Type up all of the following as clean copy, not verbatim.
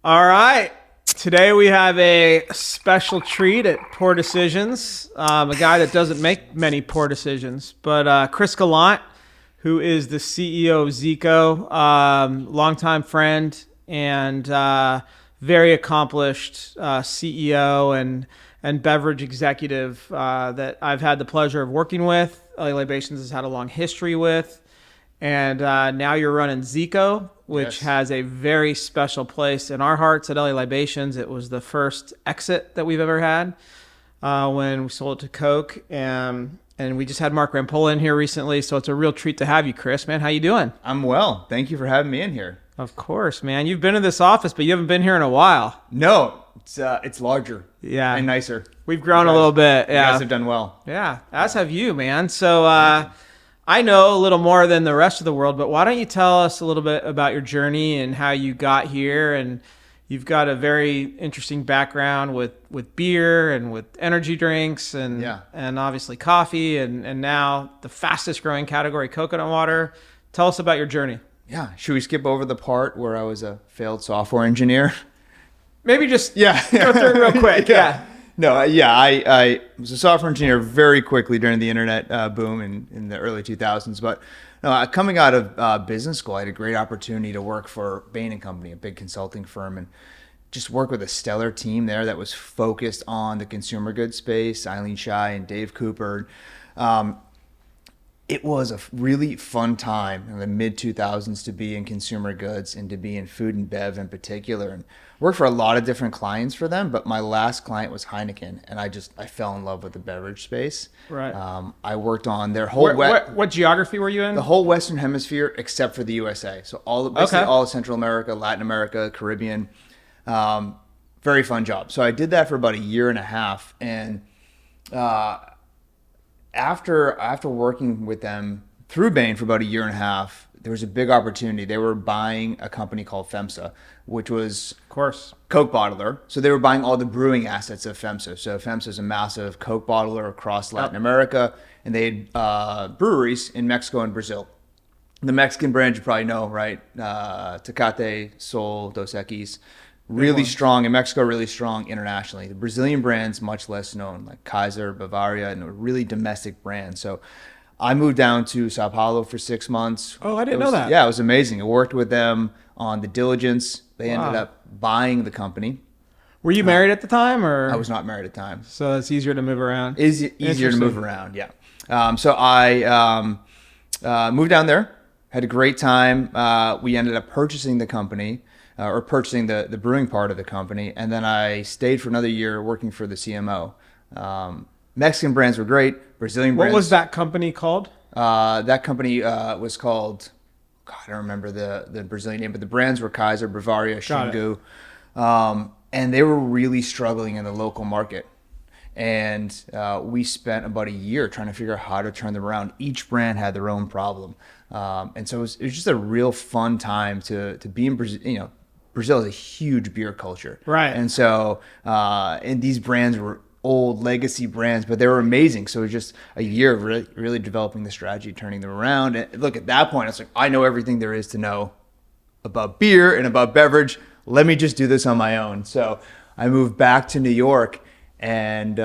All right. Today we have a special treat at Poor Decisions. A guy that doesn't make many poor decisions, but Chris Gallant, who is the CEO of ZICO, longtime friend and very accomplished CEO and beverage executive that I've had the pleasure of working with. Libations has had a long history with. And now you're running ZICO, which has a very special place in our hearts at LA Libations. It was the first exit that we've ever had when we sold it to Coke. And we just had Mark Rampolla in here recently. So it's a real treat to have you, Chris. Man, how you doing? I'm well. Thank you for having me in here. Of course, man. You've been in this office, but you haven't been here in a while. No, it's larger. Yeah. And nicer. We've grown a little bit. Yeah. You guys have done well. Yeah. As have you, man. So I know a little more than the rest of the world, but why don't you tell us a little bit about your journey and how you got here? And you've got a very interesting background with beer and with energy drinks and obviously coffee and now the fastest growing category, coconut water. Tell us about your journey. Yeah. Should we skip over the part where I was a failed software engineer? Maybe just go through it real quick. Yeah. No, I was a software engineer very quickly during the internet boom in the early 2000s. But coming out of business school, I had a great opportunity to work for Bain & Company, a big consulting firm, and just work with a stellar team there that was focused on the consumer goods space, Eileen Shai and Dave Cooper. It was a really fun time in the mid-2000s to be in consumer goods and to be in food and bev in particular. And worked for a lot of different clients for them, but my last client was Heineken, and I fell in love with the beverage space. Right. I worked on their whole... What geography were you in? The whole Western Hemisphere except for the USA. So basically all of Central America, Latin America, Caribbean. Very fun job. So I did that for about a year and a half, and... After working with them through Bain for about a year and a half, there was a big opportunity. They were buying a company called FEMSA, which was, of course, Coke bottler. So they were buying all the brewing assets of FEMSA. So FEMSA is a massive Coke bottler across Latin America, and they had breweries in Mexico and Brazil. The Mexican brand you probably know, right? Tecate, Sol, Dos Equis. Really strong in Mexico, really strong internationally. The Brazilian brands, much less known, like Kaiser, Bavaria, and a really domestic brand. So I moved down to Sao Paulo for 6 months. Oh, I didn't know that. Yeah, it was amazing. I worked with them on the diligence. They ended up buying the company. Were you married at the time? Or I was not married at the time. So it's easier to move around? Easier to move around, yeah. So I moved down there, had a great time. We ended up purchasing the company. Or purchasing the brewing part of the company. And then I stayed for another year working for the CMO. Mexican brands were great. Brazilian brands. What was that company called? That company was called, God, I don't remember the Brazilian name, but the brands were Kaiser, Bavaria, Xingu. And they were really struggling in the local market. And we spent about a year trying to figure out how to turn them around. Each brand had their own problem. And so it was just a real fun time to be in Brazil. Brazil is a huge beer culture. Right. And so, and these brands were old legacy brands, but they were amazing. So it was just a year of really developing the strategy, turning them around. And look, at that point, I was like, I know everything there is to know about beer and about beverage. Let me just do this on my own. So I moved back to New York and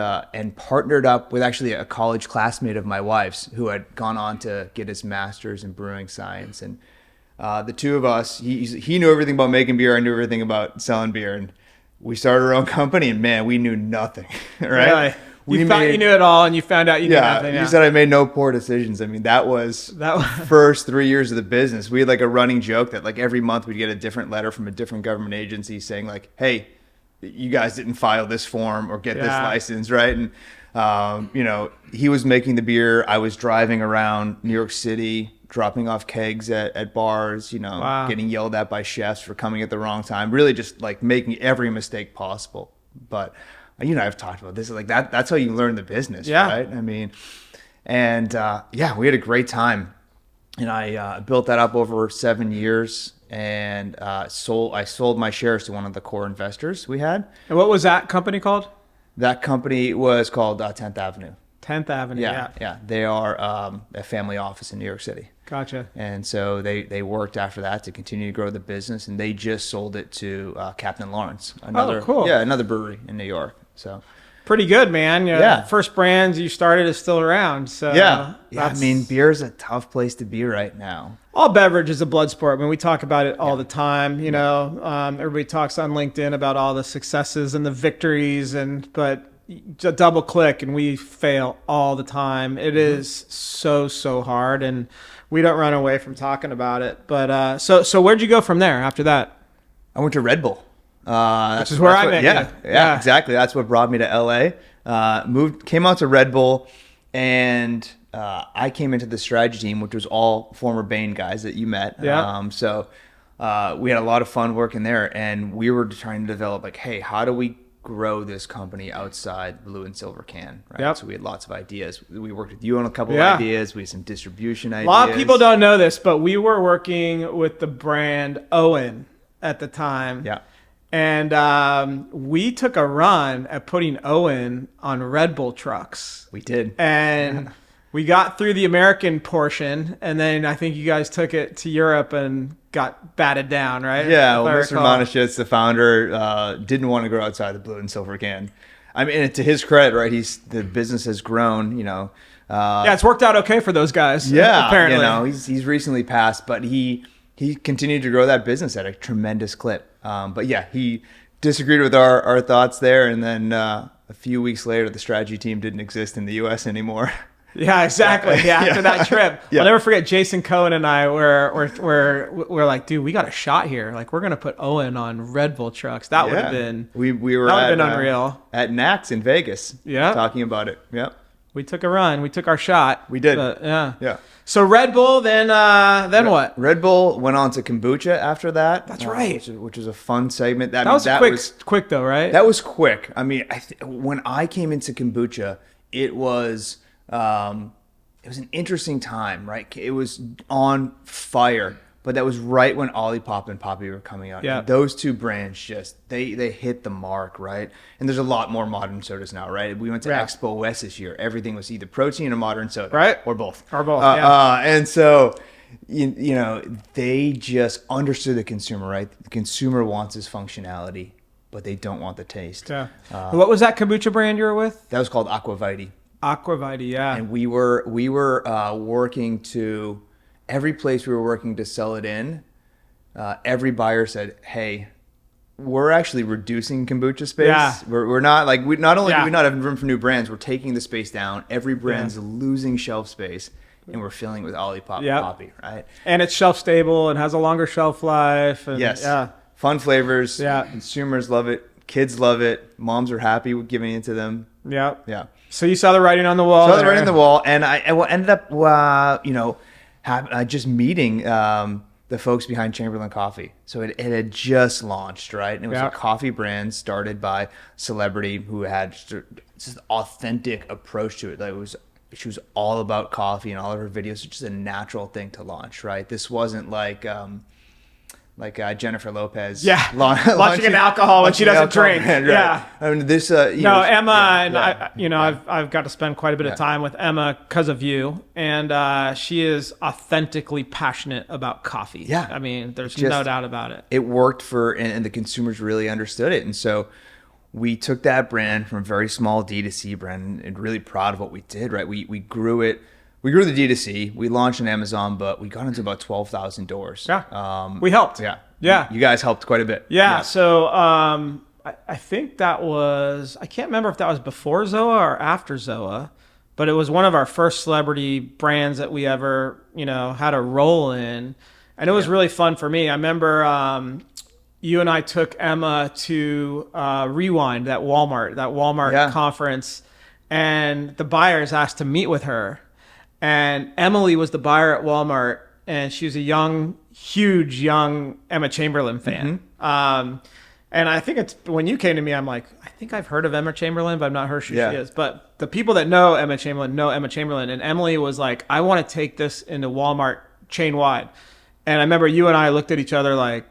partnered up with actually a college classmate of my wife's who had gone on to get his master's in brewing science. And the two of us, he knew everything about making beer. I knew everything about selling beer. And we started our own company, and man, we knew nothing, right? Really? You thought you knew it all, and you found out you knew nothing. Yeah, you said I made no poor decisions. I mean, that was first 3 years of the business. We had like a running joke that like every month we'd get a different letter from a different government agency saying like, hey, you guys didn't file this form or get this license, right? And, he was making the beer. I was driving around New York City, dropping off kegs at bars, getting yelled at by chefs for coming at the wrong time, really just like making every mistake possible. But, I've talked about this, like that's how you learn the business, right? I mean, and we had a great time. And I built that up over 7 years. And I sold my shares to one of the core investors we had. And what was that company called? That company was called 10th Avenue. 10th Avenue, Yeah. They are a family office in New York City. Gotcha. And so they worked after that to continue to grow the business, and they just sold it to Captain Lawrence, another cool. another brewery in New York. So pretty good, man. Yeah. First brands you started is still around. So yeah. I mean, beer is a tough place to be right now. All beverage is a blood sport. I mean, we talk about it all the time. You know, everybody talks on LinkedIn about all the successes and the victories, but just double click and we fail all the time. It is so hard, and we don't run away from talking about it. But so where'd you go from there after that? I went to Red Bull. Which is where I met you. Yeah, exactly. That's what brought me to LA. Came out to Red Bull, and I came into the strategy team, which was all former Bain guys that you met. Yeah. So we had a lot of fun working there, and we were trying to develop like, hey, how do we grow this company outside blue and silver can, right? Yep. So we had lots of ideas. We worked with you on a couple of ideas. We had some distribution ideas. A lot of people don't know this, but we were working with the brand Owen at the time. Yeah. And we took a run at putting Owen on Red Bull trucks. We did. And we got through the American portion, and then I think you guys took it to Europe and got batted down, right? Yeah, well, Mr. Monashitz, the founder, didn't want to grow outside the blue and silver can. I mean, to his credit, right? The business has grown, you know. Yeah, it's worked out okay for those guys. Yeah, apparently. You know, he's recently passed, but he continued to grow that business at a tremendous clip. But yeah, he disagreed with our thoughts there, and then a few weeks later, the strategy team didn't exist in the U.S. anymore. Yeah, exactly. Yeah, after that trip, I'll never forget. Jason Cohen and I were like, dude, we got a shot here. Like, we're gonna put Owen on Red Bull trucks. That would have been we were that would have been unreal at NACS in Vegas. Yeah, talking about it. Yeah, we took a run. We took our shot. We did. But, yeah. So Red Bull, then what? Red Bull went on to kombucha after that. That's right. Which was a fun segment. That was quick though, right? That was quick. I mean, when I came into kombucha, it was an interesting time, right? It was on fire, but that was right when Olipop and Poppy were coming out. Yeah. And those two brands just they hit the mark, right? And there's a lot more modern sodas now, right? We went to Expo West this year. Everything was either protein or modern soda, right? Or both. And so you know, they just understood the consumer, right? The consumer wants this functionality, but they don't want the taste. Yeah. What was that kombucha brand you were with? That was called Aqua Vitae. Aqua Vitae, yeah. And we were working to every place we were working to sell it in. Every buyer said, "Hey, we're actually reducing kombucha space. Yeah. We're not like not only do we not have room for new brands, we're taking the space down. Every brand's losing shelf space, and we're filling it with Olipop and Poppy, right? And it's shelf stable and has a longer shelf life. And, fun flavors. Yeah, consumers love it. Kids love it. Moms are happy with giving it to them. Yeah. So you saw the writing on the wall. And I ended up, just meeting the folks behind Chamberlain Coffee. So it had just launched, right? And it was a coffee brand started by celebrity who had just an authentic approach to it. Like she was all about coffee, and all of her videos were just a natural thing to launch, right? This wasn't like Jennifer Lopez, launching an alcohol when she doesn't drink. Brand, right? Yeah, I mean this. Emma I've got to spend quite a bit of time with Emma because of you, and she is authentically passionate about coffee. Yeah, I mean, there's no doubt about it. It worked and the consumers really understood it, and so we took that brand from a very small D2C brand, and really proud of what we did. Right, we grew it. We grew the D2C. We launched on Amazon, but we got into about 12,000 doors. Yeah. We helped. Yeah. You guys helped quite a bit. Yeah. So I think that was, I can't remember if that was before Zoa or after Zoa, but it was one of our first celebrity brands that we ever, had a role in. And it was really fun for me. I remember you and I took Emma to Rewind, that Walmart conference, and the buyers asked to meet with her. And Emily was the buyer at Walmart, and she was a huge young Emma Chamberlain fan. Mm-hmm. And I think it's when you came to me, I'm like, I think I've heard of Emma Chamberlain, but I'm not sure who she is. But the people that know Emma Chamberlain. And Emily was like, I want to take this into Walmart chain wide. And I remember you and I looked at each other like,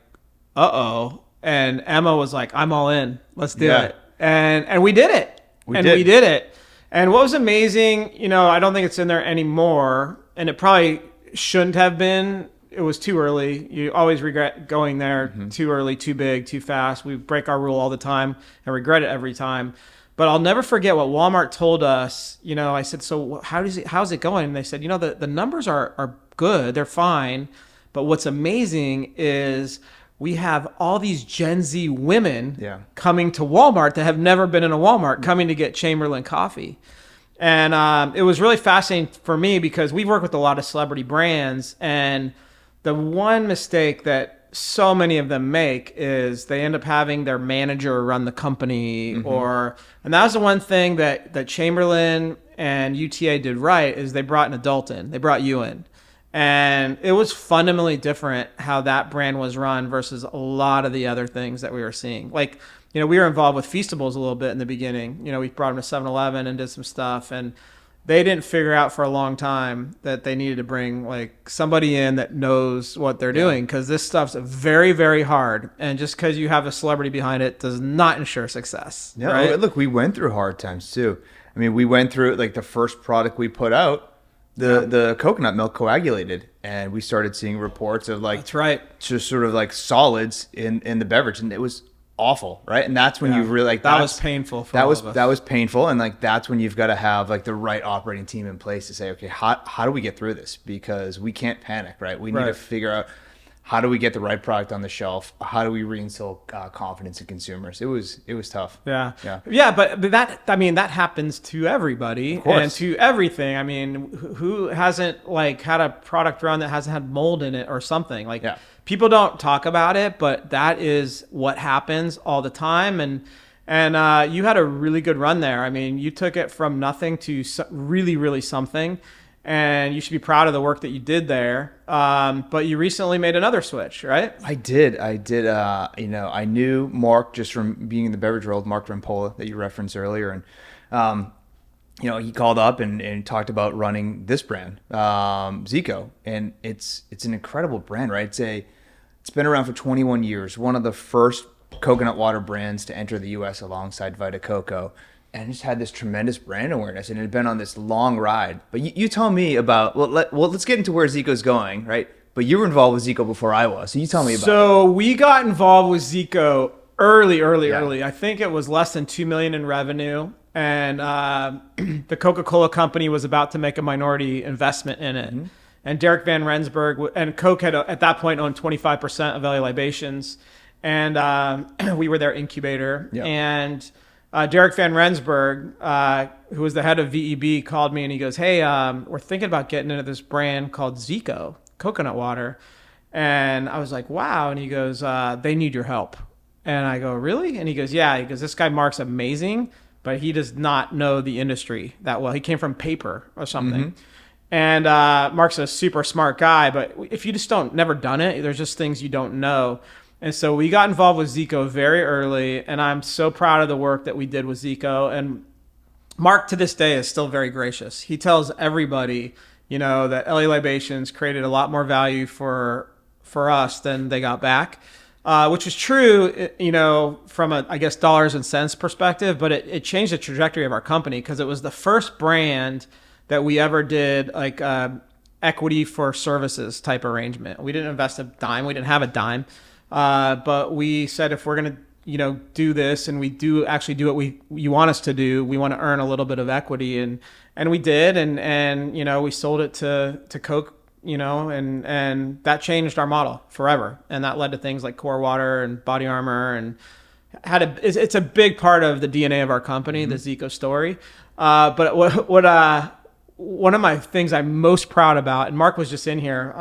uh-oh. And Emma was like, I'm all in. Let's do it. And we did it. We did it. And what was amazing, I don't think it's in there anymore, and it probably shouldn't have been. It was too early. You always regret going there too early, too big, too fast. We break our rule all the time and regret it every time. But I'll never forget what Walmart told us. I said, so how's it going? And they said, the numbers are good. They're fine. But what's amazing is we have all these Gen Z women coming to Walmart that have never been in a Walmart, coming to get Chamberlain coffee. And it was really fascinating for me because we work with a lot of celebrity brands, and the one mistake that so many of them make is they end up having their manager run the company, and that was the one thing that Chamberlain and UTA did right is they brought an adult in. They brought you in. And it was fundamentally different how that brand was run versus a lot of the other things that we were seeing. Like, we were involved with Feastables a little bit in the beginning. We brought them to 7-Eleven and did some stuff, and they didn't figure out for a long time that they needed to bring like somebody in that knows what they're doing, because this stuff's very, very hard. And just because you have a celebrity behind it does not ensure success. No, right? Look, we went through hard times too. I mean, we went through like the first product we put out, the coconut milk coagulated, and we started seeing reports of like, that's right, just sort of like solids in the beverage, and it was awful, right? And that's when you really like that was painful for all of us. That was painful, and like that's when you've got to have like the right operating team in place to say, okay, how do we get through this? Because we can't panic, right? We need to figure out how do we get the right product on the shelf? How do we reinstill confidence in consumers? It was tough. Yeah. But that happens to everybody and to everything. I mean, who hasn't like had a product run that hasn't had mold in it or something? Like, people don't talk about it, but that is what happens all the time. And you had a really good run there. I mean, you took it from nothing to really, really something. And you should be proud of the work that you did there. But you recently made another switch, right? I did. I knew Mark just from being in the beverage world, Mark Rampola, that you referenced earlier. And, he called up and talked about running this brand, ZICO. And it's an incredible brand, right? It's been around for 21 years. One of the first coconut water brands to enter the U.S. alongside Vita Coco. And just had this tremendous brand awareness, and it had been on this long ride. But you tell me about, let's get into where ZICO's going, right? But you were involved with ZICO before I was, so you tell me about it. So we got involved with ZICO early. I think it was less than $2 million in revenue, and the Coca-Cola company was about to make a minority investment in it. And Derek Van Rensburg and Coke had at that point owned 25% of LA Libations, and we were their incubator. And Derek Van Rensburg, who was the head of VEB, called me and he goes, hey, we're thinking about getting into this brand called ZICO, coconut water. And I was like, wow. And he goes, they need your help. And I go, really? And he goes, yeah. He goes, this guy Mark's amazing, but he does not know the industry that well. He came from paper or something. And Mark's a super smart guy, but if you just never done it, there's just things you don't know. And so we got involved with ZICO very early, and I'm so proud of the work that we did with ZICO. And Mark, to this day, is still very gracious. He tells everybody, that LA Libations created a lot more value for us than they got back, which is true, from a, I guess, dollars and cents perspective, but it changed the trajectory of our company because it was the first brand that we ever did like equity for services type arrangement. We didn't invest a dime. We didn't have a dime. But we said, if we're going to, do this and we do actually do what you want us to do, we want to earn a little bit of equity. And we did. And we sold it to Coke, and that changed our model forever. And that led to things like Core Water and Body Armor, and it's a big part of the DNA of our company, the ZICO story. But one of my things I'm most proud about, and Mark was just in here,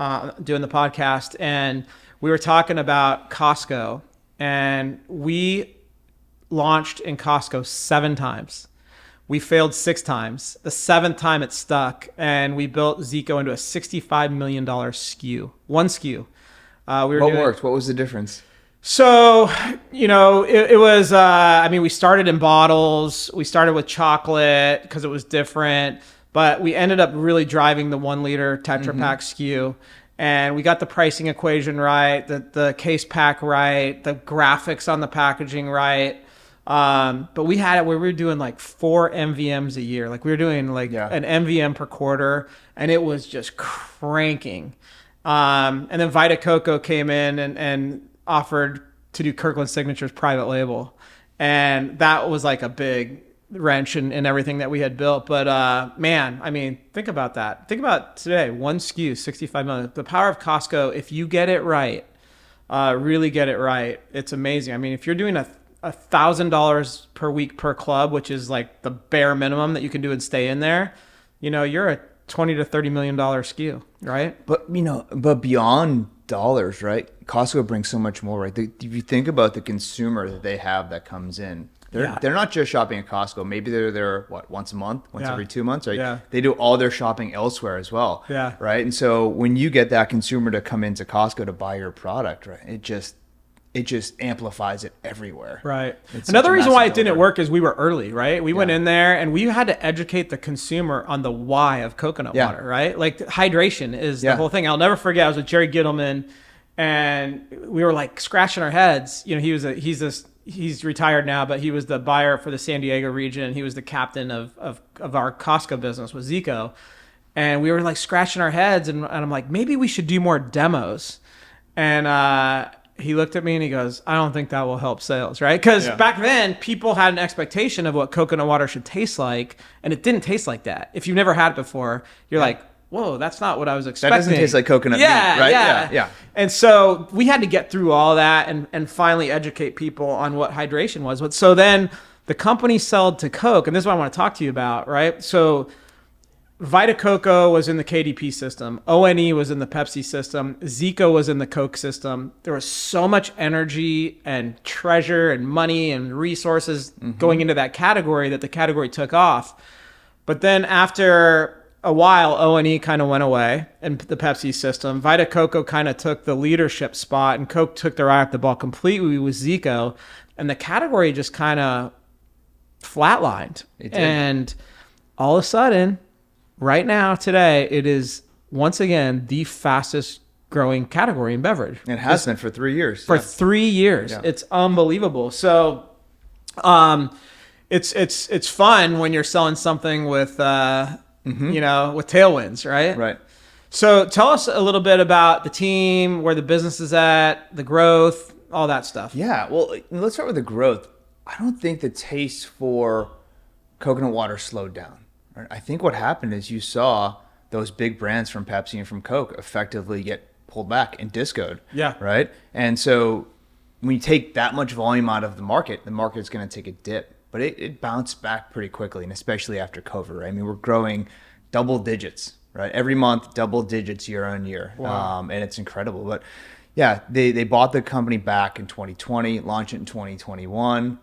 doing the podcast, and we were talking about Costco, and we launched in Costco 7 times. We failed 6 times. The 7th time it stuck, and we built ZICO into a $65 million SKU. One SKU. What worked? What was the difference? So, it was, we started in bottles. We started with chocolate because it was different, but we ended up really driving the 1 liter Tetra Pak SKU. And we got the pricing equation right, the case pack right, the graphics on the packaging right. But we had it where we were doing like 4 MVMs a year. Like we were doing like an MVM per quarter, and it was just cranking. And then Vita Coco came in and offered to do Kirkland Signature's private label. And that was like a big wrench in everything that we had built. But man, I mean, think about that. Think about today, one SKU, 65 million. The power of Costco, if you get it right, really get it right, it's amazing. I mean, if you're doing $1,000 per week per club, which is like the bare minimum that you can do and stay in there, you know, you're a $20 to $30 million SKU, right? But, you know, but beyond dollars, right? Costco brings so much more, right? If you think about the consumer that they have that comes in, they're not just shopping at Costco. Maybe they're there, once a month, once every 2 months, right? Yeah. They do all their shopping elsewhere as well, right? And so when you get that consumer to come into Costco to buy your product, right, it just amplifies it everywhere. Right. It's Another reason why it didn't work is we were early, right? We went in there and we had to educate the consumer on the why of coconut water, right? Like hydration is the whole thing. I'll never forget. I was with Jerry Gittleman and we were like scratching our heads. You know, he's retired now, but he was the buyer for the San Diego region. He was the captain of our Costco business with ZICO. And we were like scratching our heads and I'm like, maybe we should do more demos. And, he looked at me and he goes, I don't think that will help sales, right? Because back then, people had an expectation of what coconut water should taste like, and it didn't taste like that. If you've never had it before, you're like, whoa, that's not what I was expecting. That doesn't taste like coconut meat, right? Yeah. And so we had to get through all that and finally educate people on what hydration was. But so then the company sold to Coke, and this is what I want to talk to you about, right? So Vita Coco was in the KDP system. ONE was in the Pepsi system. ZICO was in the Coke system. There was so much energy and treasure and money and resources going into that category that the category took off. But then after a while, ONE kind of went away in the Pepsi system. Vita Coco kind of took the leadership spot, and Coke took their eye off the ball completely with ZICO. And the category just kind of flatlined. It did. And all of a sudden, right now, today, it is once again the fastest growing category in beverage. It has been for 3 years. For 3 years. Yeah. It's unbelievable. So it's fun when you're selling something with you know, with tailwinds, right? Right. So tell us a little bit about the team, where the business is at, the growth, all that stuff. Yeah. Well, let's start with the growth. I don't think the taste for coconut water slowed down. I think what happened is you saw those big brands from Pepsi and from Coke effectively get pulled back and discoed. Yeah. Right. And so when you take that much volume out of the market's going to take a dip. But it bounced back pretty quickly, and especially after COVID. Right? I mean, we're growing double digits, right? Every month, double digits year on year. Wow. And it's incredible. But yeah, they bought the company back in 2020, launched it in 2021.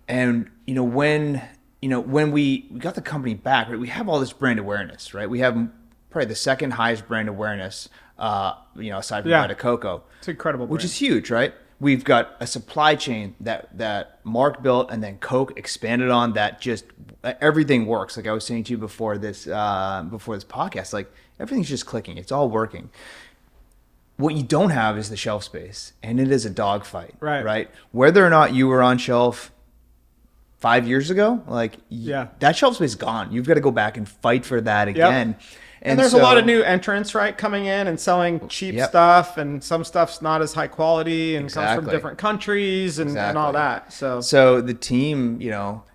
And, when we got the company back, right, we have all this brand awareness, right? We have probably the second highest brand awareness, aside from Vita Coco. It's incredible brand. Which is huge, right? We've got a supply chain that Mark built and then Coke expanded on, that just everything works. Like I was saying to you before this podcast, like everything's just clicking. It's all working. What you don't have is the shelf space, and it is a dogfight, right? Whether or not you were on shelf 5 years ago, that shelf space is gone. You've got to go back and fight for that again. Yep. And there's a lot of new entrants, right, coming in and selling cheap stuff, and some stuff's not as high quality and comes from different countries and all that. So the team,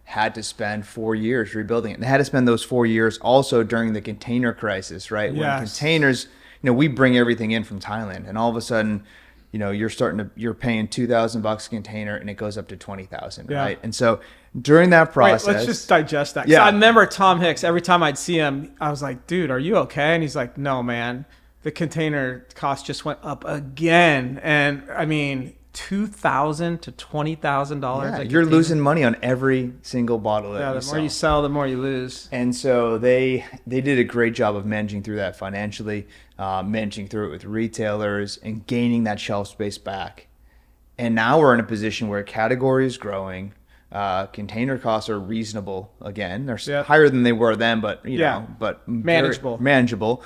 had to spend 4 years rebuilding it. And they had to spend those 4 years also during the container crisis, right? Yes. When containers, we bring everything in from Thailand, and all of a sudden, you're paying $2,000 a container, and it goes up to $20,000, right? And so during that process, let's just digest that. I remember Tom Hicks. Every time I'd see him, I was like, "Dude, are you okay?" And he's like, "No, man, the container cost just went up again." And I mean, $2,000 to $20,000. Yeah, you're losing money on every single bottle that you sell. The more you sell, the more you lose. And so they did a great job of managing through that financially, managing through it with retailers, and gaining that shelf space back. And now we're in a position where category is growing. Container costs are reasonable. Again, they're higher than they were then, but but manageable.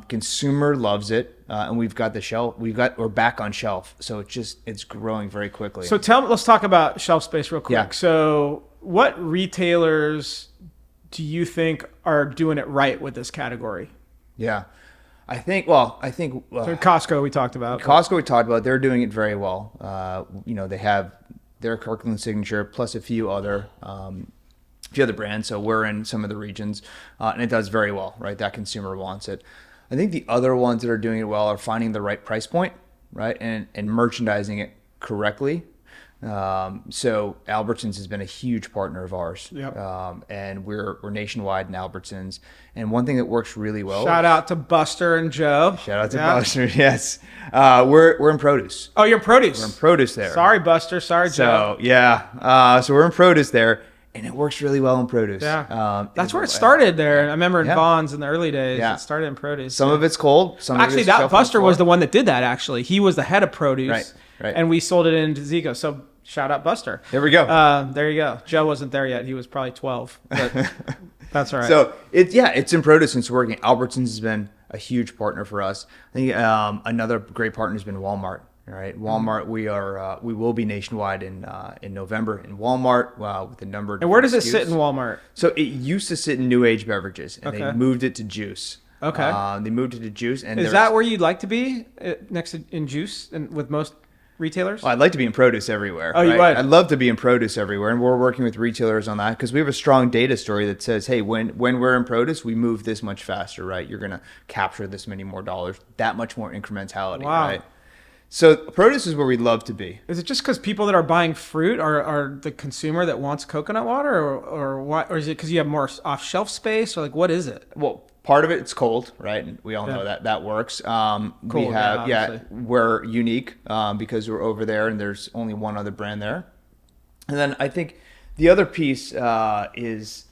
Consumer loves it, and we're back on shelf, so it's growing very quickly. So let's talk about shelf space real quick. Yeah. So what retailers do you think are doing it right with this category? Yeah. I think so Costco we talked about. They're doing it very well. They have their Kirkland signature plus a few other brands. So we're in some of the regions, and it does very well, right? That consumer wants it. I think the other ones that are doing it well are finding the right price point, right? And merchandising it correctly. So Albertsons has been a huge partner of ours. Yep. And we're nationwide in Albertsons. And one thing that works really well. Shout out to Buster and Joe. Buster. Yes. We're in produce. Oh, you're in produce. We're in produce there. Sorry, Buster. Sorry, Joe. So yeah. So we're in produce there. And it works really well in produce. Yeah. That's where it started there. I remember in Vaughn's in the early days, it started in produce. Some of it's cold. Actually, Buster was the one that did that, actually. He was the head of produce. Right. And we sold it into ZICO. So shout out Buster. There we go. There you go. Joe wasn't there yet. He was probably 12. But that's all right. So it's in produce and it's working. Albertsons has been a huge partner for us. I think another great partner has been Walmart. All right, Walmart. We will be nationwide in November in Walmart with a number of. And where does it SKUs. sit in Walmart? So it used to sit in New Age Beverages, and they moved it to juice. Okay. They moved it to juice, and is that where you'd like to be next to, in juice and with most retailers? Well, I'd like to be in produce everywhere. Oh, you would? I'd love to be in produce everywhere, and we're working with retailers on that because we have a strong data story that says, hey, when we're in produce, we move this much faster, right? You're gonna capture this many more dollars, that much more incrementality, right? So produce is where we'd love to be. Is it just because people that are buying fruit are the consumer that wants coconut water, or what? Or is it because you have more off-shelf space, or like what is it? Well, part of it's cold, right? And we all know that works. We're unique because we're over there and there's only one other brand there. And then I think the other piece is,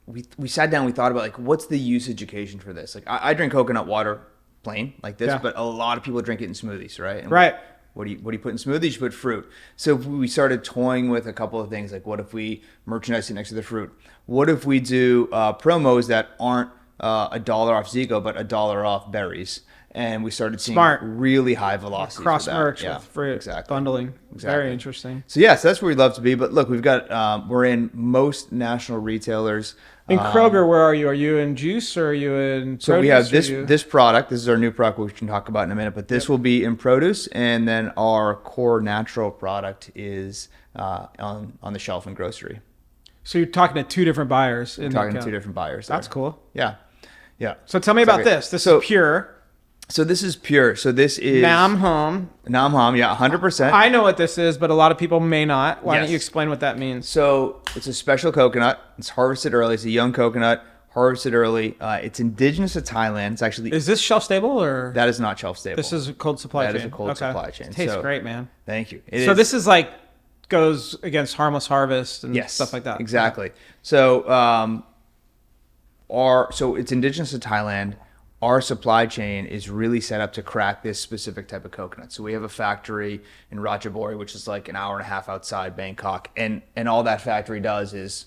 we sat down, we thought about like, what's the usage occasion for this? Like I drink coconut water plain like this, but a lot of people drink it in smoothies, right? And right. What do you put in smoothies? You put fruit. So we started toying with a couple of things, like what if we merchandise it next to the fruit? What if we do promos that aren't $1 off ZICO, but $1 off berries? And we started seeing really high velocity. Cross merch with fruit, bundling. Exactly. Very interesting. So yes, that's where we'd love to be. But look, we've got we're in most national retailers. In Kroger, where are you? Are you in juice or are you in produce? So we have this product. This is our new product, which we can talk about in a minute. But this will be in produce, and then our core natural product is on the shelf in grocery. So you're talking to two different buyers. We're talking to two different buyers. That's cool. Yeah. So tell me about this. This is pure. So this is pure. So this is Nam Hom. Nam Hom, 100%. I know what this is, but a lot of people may not. Why don't you explain what that means? So it's a special coconut. It's harvested early. It's a young coconut, harvested early. It's indigenous to Thailand. It's actually. Is this shelf stable or? That is not shelf stable. This is a cold supply chain. That is a cold supply chain. It tastes great, man. Thank you. This is like goes against harmless harvest and stuff like that. Exactly. So so it's indigenous to Thailand. Our supply chain is really set up to crack this specific type of coconut. So we have a factory in Ratchaburi, which is like an hour and a half outside Bangkok. And all that factory does is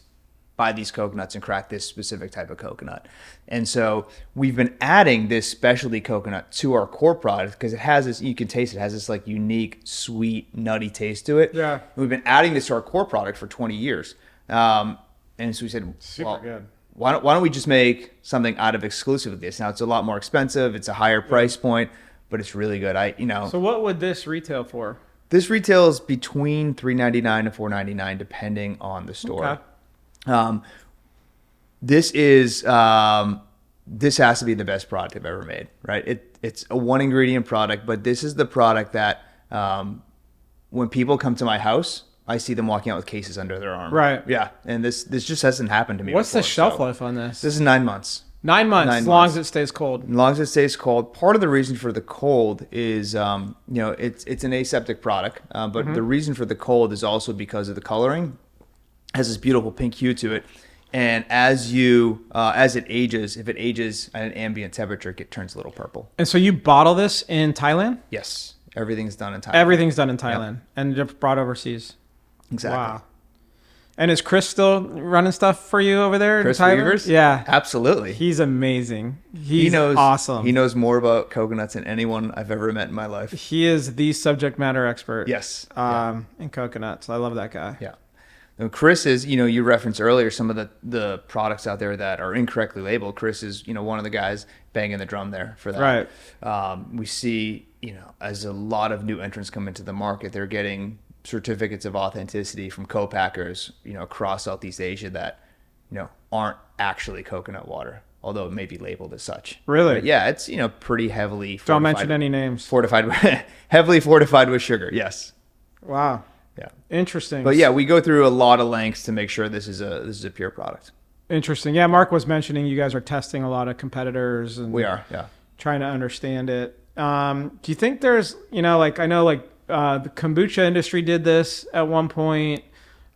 buy these coconuts and crack this specific type of coconut. And so we've been adding this specialty coconut to our core product because it has this, you can taste it, has this like unique, sweet, nutty taste to it. Yeah. We've been adding this to our core product for 20 years. And so we said, super good. Why don't we just make something out of exclusive of this? Now it's a lot more expensive. It's a higher price point, but it's really good. So what would this retail for? This retails between $3.99 to $4.99 depending on the store. Okay. This has to be the best product I've ever made, right? It's a one ingredient product, but this is the product that when people come to my house, I see them walking out with cases under their arm. Right. Yeah. And this just hasn't happened to me What's before. the shelf life on this? This is 9 months. 9 months, as long as it stays cold. As long as it stays cold. Part of the reason for the cold is, it's an aseptic product. But the reason for the cold is also because of the coloring. It has this beautiful pink hue to it. And as it ages, if it ages at an ambient temperature, it turns a little purple. And so you bottle this in Thailand? Yes. Everything's done in Thailand. Everything's done in Thailand and just brought overseas. Exactly. Wow. And is Chris still running stuff for you over there? Chris Weavers? Yeah. Absolutely. He's amazing. He knows awesome. He knows more about coconuts than anyone I've ever met in my life. He is the subject matter expert. Yes. In coconuts. I love that guy. Yeah. And Chris is, you referenced earlier some of the products out there that are incorrectly labeled. Chris is, one of the guys banging the drum there for that. Right. We see, as a lot of new entrants come into the market, they're getting certificates of authenticity from co-packers, across Southeast Asia that, aren't actually coconut water, although it may be labeled as such. Really? But yeah, it's, pretty heavily fortified. Don't mention any names. Heavily fortified with sugar. Yes. Wow. Yeah. Interesting. But yeah, we go through a lot of lengths to make sure this is a pure product. Interesting. Yeah, Mark was mentioning you guys are testing a lot of competitors and we are, yeah. Trying to understand it. Do you think there's, I know the kombucha industry did this at one point.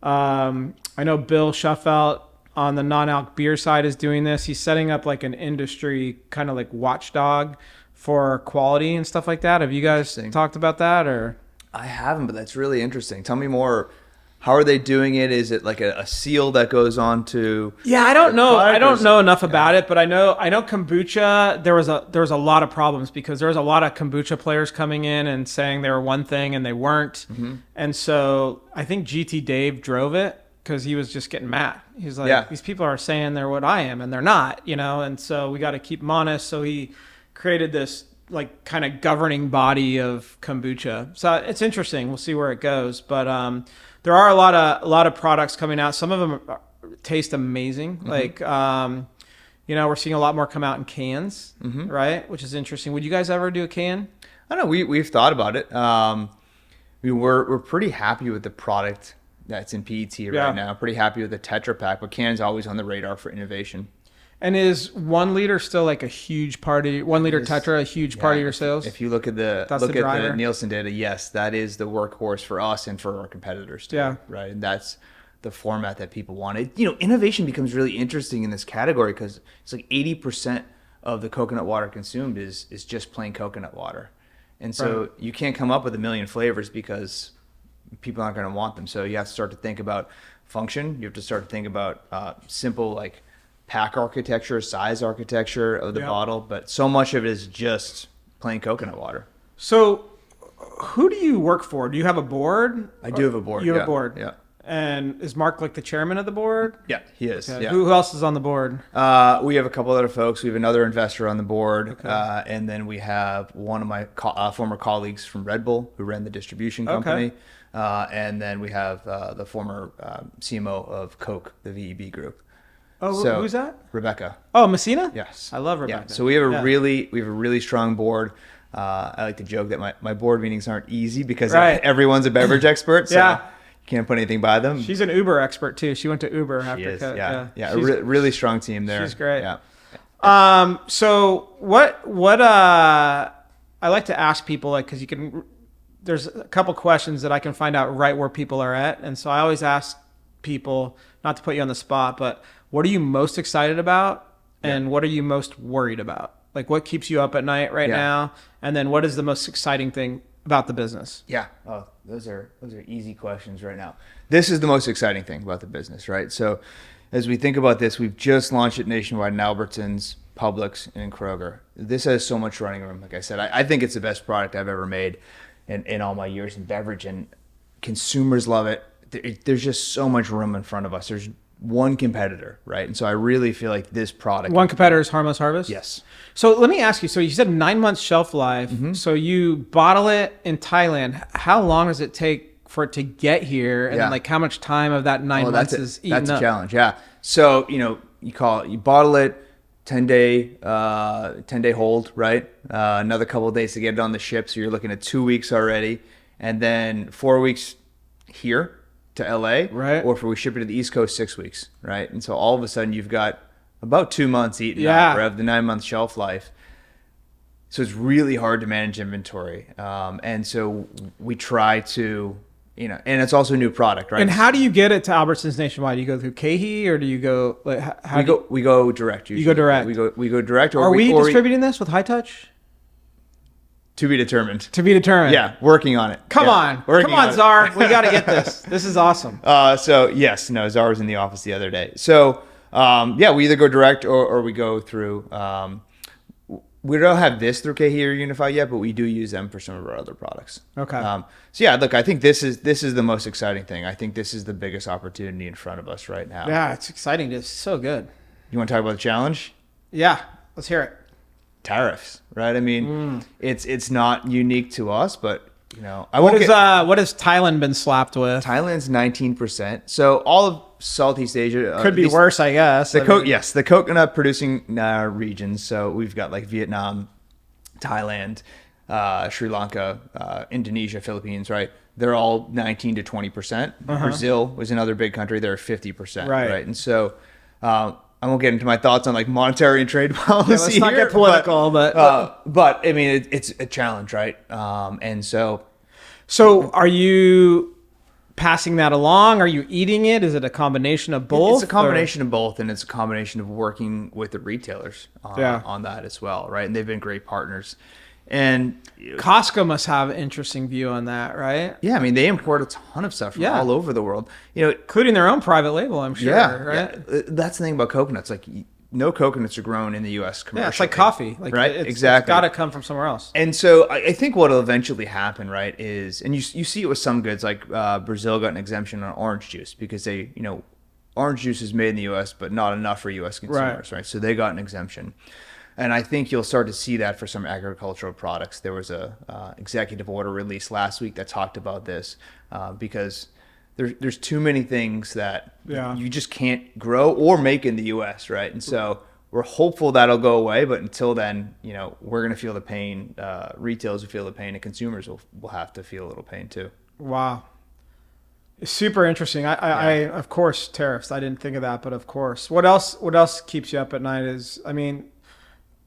I know Bill Shuffelt on the non-alc beer side is doing this. He's setting up like an industry kind of like watchdog for quality and stuff like that. Have you guys talked about that or? I haven't, but that's really interesting. Tell me more. How are they doing it? Is it like a seal that goes on to? Yeah, I don't know. I don't know enough about it, but I know kombucha. There was a lot of problems because there was a lot of kombucha players coming in and saying they were one thing and they weren't. Mm-hmm. And so I think GT Dave drove it because he was just getting mad. He's like, these people are saying they're what I am and they're not, and so we got to keep them honest. So he created this like kind of governing body of kombucha. So it's interesting. We'll see where it goes, but there are a lot of products coming out. Some of them taste amazing. Mm-hmm. Like we're seeing a lot more come out in cans, mm-hmm. right? Which is interesting. Would you guys ever do a can? I don't know. We've thought about it. We're pretty happy with the product that's in PET right now. Pretty happy with the Tetra Pak, but can's always on the radar for innovation. And is 1 liter still like a huge part of 1 liter Tetra, a huge part of your sales? If you look at the Nielsen data, yes, that is the workhorse for us and for our competitors too. Yeah. Right. And that's the format that people wanted. Innovation becomes really interesting in this category because it's like 80% of the coconut water consumed is just plain coconut water. And so you can't come up with a million flavors because people aren't going to want them. So you have to start to think about function. You have to start to think about simple like pack architecture, size architecture of the bottle, but so much of it is just plain coconut water. So who do you work for? Do you have a board? I do have a board. You have a board? Yeah. And is Mark like the chairman of the board? Yeah, he is. Okay. Yeah. Who else is on the board? We have a couple other folks. We have another investor on the board. Okay. And then we have one of my former colleagues from Red Bull who ran the distribution company. Okay. And then we have the former CMO of Coke, the VEB group. Oh, so, who's that? Rebecca. Oh, Messina? Yes. I love Rebecca. Yeah. So we have a really strong board. I like to joke that my board meetings aren't easy because everyone's a beverage expert. So you can't put anything by them. She's an Uber expert too. She went to Uber after. She is. Yeah. Really strong team there. She's great. Yeah. So what I like to ask people, like, because there's a couple questions that I can find out right where people are at, and so I always ask people, not to put you on the spot, but what are you most excited about and what are you most worried about? Like what keeps you up at night right now? And then what is the most exciting thing about the business? Yeah. Oh, those are easy questions right now. This is the most exciting thing about the business, right? So as we think about this, we've just launched it nationwide in Albertsons, Publix, and in Kroger. This has so much running room. Like I said, I think it's the best product I've ever made in all my years in beverage, and consumers love it. There's just so much room in front of us. There's one competitor, right? And so I really feel like this product. One competitor is Harmless Harvest? Yes. So let me ask you, so you said 9 months shelf life. Mm-hmm. So you bottle it in Thailand. How long does it take for it to get here? And then like how much time of that 9 months is eaten up? That's a challenge, yeah. So, you bottle it, 10-day hold, right? Another couple of days to get it on the ship. So you're looking at 2 weeks already. And then 4 weeks here to LA, right? Or if we ship it to the East Coast, 6 weeks, right? And so all of a sudden you've got about 2 months eaten up, right? The 9 month shelf life. So it's really hard to manage inventory. And so we try to, and it's also a new product, right? And how do you get it to Albertsons nationwide? Do you go through KeHE or do you go like we go direct usually. You go direct. We go direct. Are we distributing this with High Touch? To be determined. To be determined. Yeah, working on it. Come on, Czar. We got to get this. This is awesome. So yes, no, Czar was in the office the other day. So yeah, we either go direct or we go through. We don't have this through KHE or Unify yet, but we do use them for some of our other products. Okay. So yeah, look, I think this is the most exciting thing. I think this is the biggest opportunity in front of us right now. Yeah, it's exciting. It's so good. You want to talk about the challenge? Yeah, let's hear it. Tariffs, right? I mean, it's not unique to us, but you know, what has Thailand been slapped with? Thailand's 19%. So all of Southeast Asia could be worse, I guess. The coconut producing regions. So we've got like Vietnam, Thailand, Sri Lanka, Indonesia, Philippines, right? They're all 19 to 20%. Brazil was another big country. They're 50%, right? And so I won't get into my thoughts on like monetary and trade policy. Yeah, let's not get political, but I mean, it's a challenge, right? And so are you passing that along? Are you eating it? Is it a combination of both? It's a combination of both, and it's a combination of working with the retailers on that as well, right? And they've been great partners. And Costco must have an interesting view on that, right? Yeah, I mean, they import a ton of stuff from all over the world, you know, including their own private label, I'm sure. Right? Yeah. That's the thing about coconuts. Like, no coconuts are grown in the U.S. commercially. Yeah, it's like coffee, like, right? Exactly. It's got to come from somewhere else. And so I think what will eventually happen, right, is, and you see it with some goods, like Brazil got an exemption on orange juice because they, you know, orange juice is made in the U.S. but not enough for U.S. consumers, right? So they got an exemption. And I think you'll start to see that for some agricultural products. There was a executive order released last week that talked about this because there's too many things that you just can't grow or make in the U.S., right? And so we're hopeful that'll go away, but until then, you know, we're going to feel the pain. Retailers will feel the pain, and consumers will have to feel a little pain too. Wow. It's super interesting. I of course, tariffs. I didn't think of that, but of course. What else keeps you up at night is, I mean,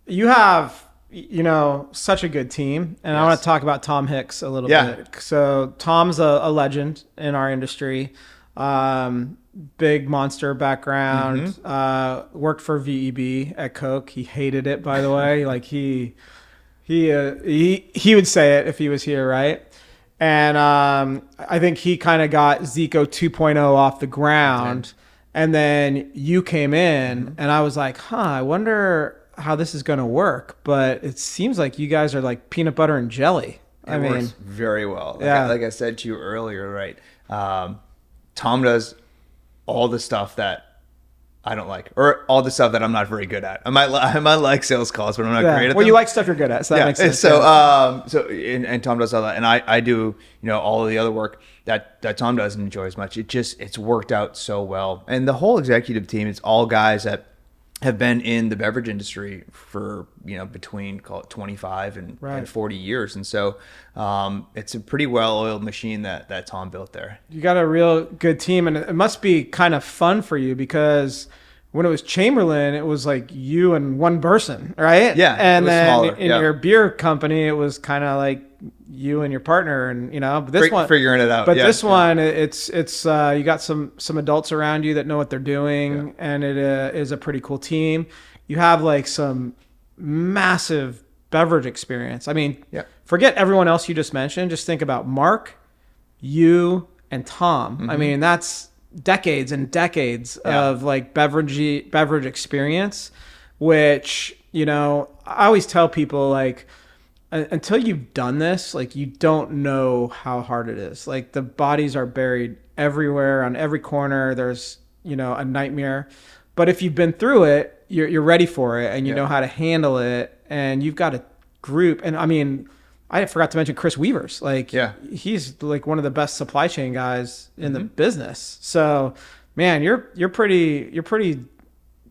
you have, you know, such a good team, and I want to talk about Tom Hicks a little bit. So Tom's a legend in our industry, big monster background, worked for VEB at Coke. He hated it, by the way. Like he would say it if he was here, right? And I think he kind of got ZICO 2.0 off the ground, and then you came in, and I was like, I wonder how this is going to work, but it seems like you guys are like peanut butter and jelly. It works very well. Like I said to you earlier, right? Tom does all the stuff that I don't like, or all the stuff that I'm not very good at. I might like sales calls, but I'm not great at them. Well, you like stuff you're good at, so that makes sense. So, and Tom does all that, and I do, you know, all of the other work that Tom doesn't enjoy as much. It's worked out so well, and the whole executive team, it's all guys that have been in the beverage industry for, you know, between, call it 25 and 40 years. And so it's a pretty well-oiled machine that Tom built there. You got a real good team, and it must be kind of fun for you because when it was Chamberlain, it was like you and one person, right? Yeah. And then in your beer company, it was kind of like you and your partner, and, you know, but this one figuring it out. But this one, it's you got some adults around you that know what they're doing, and it is a pretty cool team. You have like some massive beverage experience. I mean, forget everyone else you just mentioned. Just think about Mark, you, and Tom. I mean, that's decades and decades of like beverage experience, which, you know, I always tell people, like, until you've done this, like, you don't know how hard it is. Like, the bodies are buried everywhere, on every corner. There's, you know, a nightmare. But if you've been through it, you're ready for it, and you know how to handle it, and you've got a group. And I mean, I forgot to mention Chris Weavers. Like, he's like one of the best supply chain guys in the business. So, man, you're pretty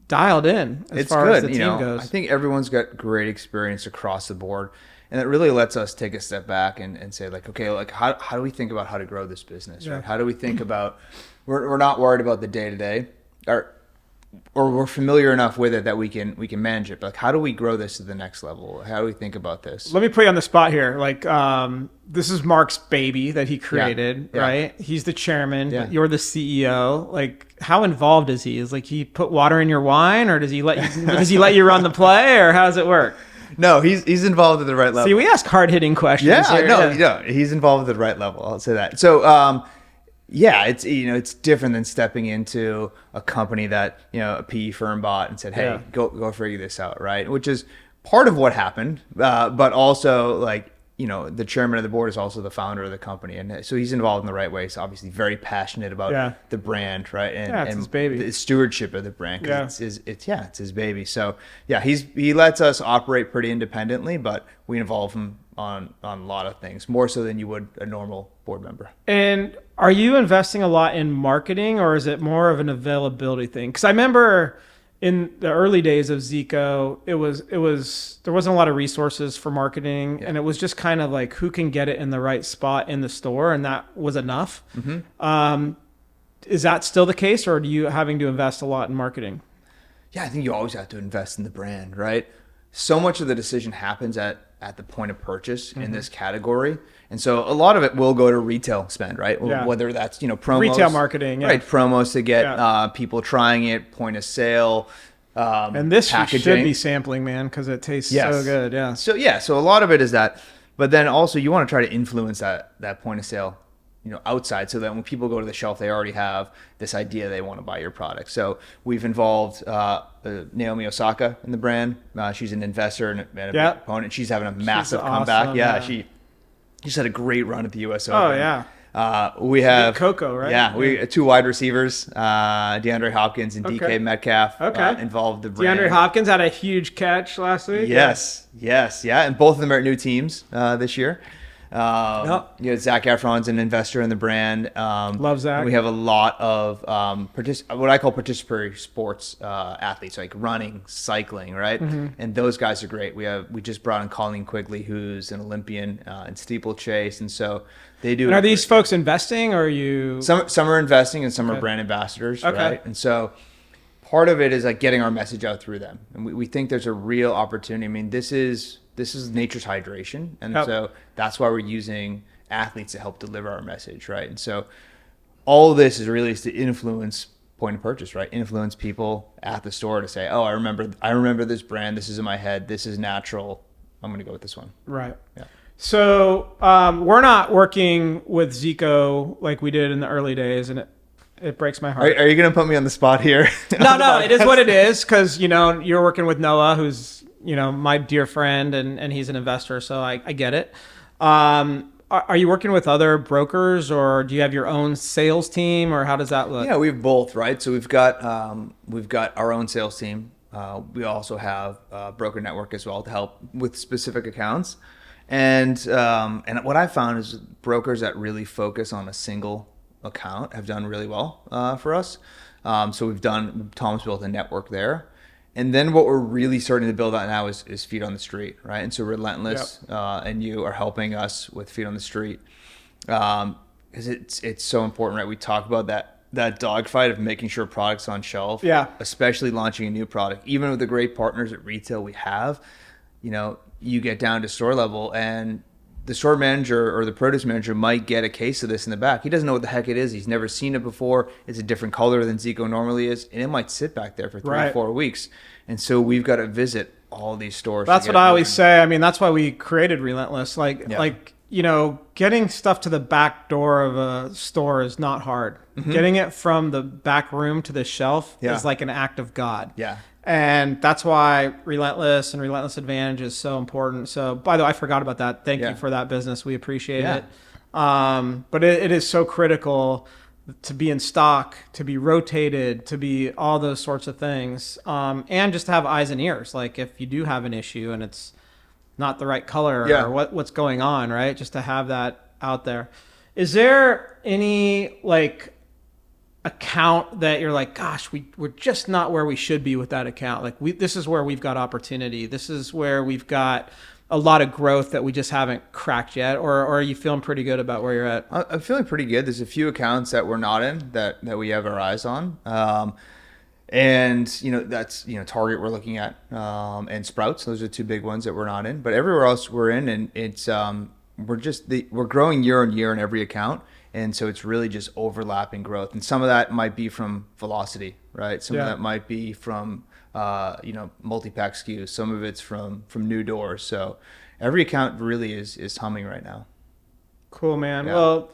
dialed in as far as the team goes. I think everyone's got great experience across the board. And it really lets us take a step back and say, like, okay, like, how do we think about how to grow this business, right? How do we think about, we're not worried about the day-to-day, or we're familiar enough with it that we can manage it. But like, how do we grow this to the next level? How do we think about this? Let me put you on the spot here. Like, this is Mark's baby that he created, right? He's the chairman. But you're the CEO. Like, how involved is he? Is like he put water in your wine, or does he let you run the play, or how does it work? No, he's involved at the right level. See, we ask hard-hitting questions. Yeah, here. no, he's involved at the right level. I'll say that. So, yeah, it's different than stepping into a company that a PE firm bought and said, "Hey, go figure this out," right? Which is part of what happened, but also like the chairman of the board is also the founder of the company, and so he's involved in the right way. He's obviously very passionate about the brand, right? And it's his baby. The stewardship of the brand. It's his baby. So yeah, he lets us operate pretty independently, but we involve him on a lot of things, more so than you would a normal board member. And are you investing a lot in marketing, or is it more of an availability thing? Because I remember in the early days of ZICO, there wasn't a lot of resources for marketing, and it was just kind of like who can get it in the right spot in the store, and that was enough. Mm-hmm. Is that still the case, or are you having to invest a lot in marketing? Yeah, I think you always have to invest in the brand, right? So much of the decision happens at the point of purchase in this category. And so a lot of it will go to retail spend, right? Yeah. Whether that's, promos. Retail marketing, right? Promos to get people trying it, point of sale, and this packaging. Should be sampling, man, because it tastes so good. Yeah. So a lot of it is that. But then also you want to try to influence that point of sale outside, so that when people go to the shelf, they already have this idea they want to buy your product. So we've involved Naomi Osaka in the brand. She's an investor and a big opponent. She's having a massive comeback. Yeah, she just had a great run at the U.S. Open. Oh yeah. We have Coco, right? Yeah, we two wide receivers, DeAndre Hopkins and DK Metcalf, involved the brand. DeAndre Hopkins had a huge catch last week. Yes, and both of them are at new teams this year. Zach Efron's an investor in the brand. Love Zach. We have a lot of what I call participatory sports athletes, like running, cycling, right? Mm-hmm. And those guys are great. We just brought in Colleen Quigley, who's an Olympian in steeplechase, and so they do. And are these folks investing, or are you? Some are investing, and some are brand ambassadors, right? And so part of it is like getting our message out through them, and we think there's a real opportunity. I mean, this is nature's hydration, and so that's why we're using athletes to help deliver our message, right? And so all of this is really to influence point of purchase, right? Influence people at the store to say, "Oh, I remember this brand. This is in my head. This is natural. I'm going to go with this one." Right. Yeah. So we're not working with ZICO like we did in the early days, and it breaks my heart. Are you going to put me on the spot here? No, it is what it is, because you're working with Noah, who's my dear friend, and he's an investor, so I get it. Are you working with other brokers, or do you have your own sales team, or how does that look? Yeah, we have both, right? So we've got our own sales team. We also have a broker network as well to help with specific accounts. And what I found is brokers that really focus on a single account have done really well for us. So Tom's built a network there. And then what we're really starting to build out now is feet on the street, right? And so Relentless and you are helping us with feet on the street, because it's so important, right? We talk about that dogfight of making sure product's on shelf, especially launching a new product. Even with the great partners at retail we have, you get down to store level, and the store manager or the produce manager might get a case of this in the back. He doesn't know what the heck it is. He's never seen it before. It's a different color than ZICO normally is, and it might sit back there for 3 or 4 weeks. And so we've got to visit all these stores. That's what I always say. I mean, that's why we created Relentless. Getting stuff to the back door of a store is not hard. Mm-hmm. Getting it from the back room to the shelf is like an act of God. Yeah. And that's why Relentless and Relentless Advantage is so important. So, by the way, I forgot about that. Thank you for that business. We appreciate it. But it is so critical to be in stock, to be rotated, to be all those sorts of things. And just to have eyes and ears. Like if you do have an issue and it's not the right color or what's going on, right? Just to have that out there. Is there any account that you're like, gosh, we're just not where we should be with that account? This is where we've got opportunity. This is where we've got a lot of growth that we just haven't cracked yet, or are you feeling pretty good about where you're at? I'm feeling pretty good. There's a few accounts that we're not in that we have our eyes on. And that's Target we're looking at, and Sprouts. Those are two big ones that we're not in. But everywhere else we're in, and it's we're growing year on year in every account. And so it's really just overlapping growth. And some of that might be from velocity, right? Some of that might be from, multi-pack SKUs. Some of it's from new doors. So every account really is humming right now. Cool, man. Yeah. Well,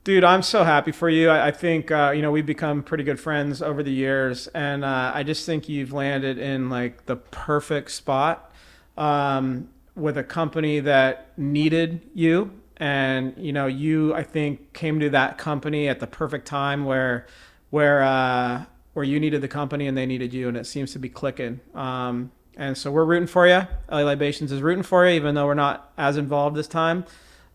dude, I'm so happy for you. I think, we've become pretty good friends over the years. And I just think you've landed in like the perfect spot with a company that needed you. And, you, I think, came to that company at the perfect time where you needed the company and they needed you. And it seems to be clicking. And so we're rooting for you. LA Libations is rooting for you, even though we're not as involved this time.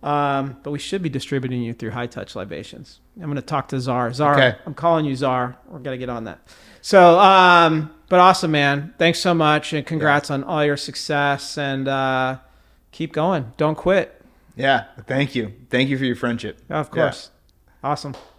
But we should be distributing you through High Touch Libations. I'm going to talk to Czar. Okay. I'm calling you Czar. We're going to get on that. So, but awesome, man. Thanks so much. And congrats on all your success, and keep going. Don't quit. Yeah. Thank you. Thank you for your friendship. Yeah, of course. Yeah. Awesome.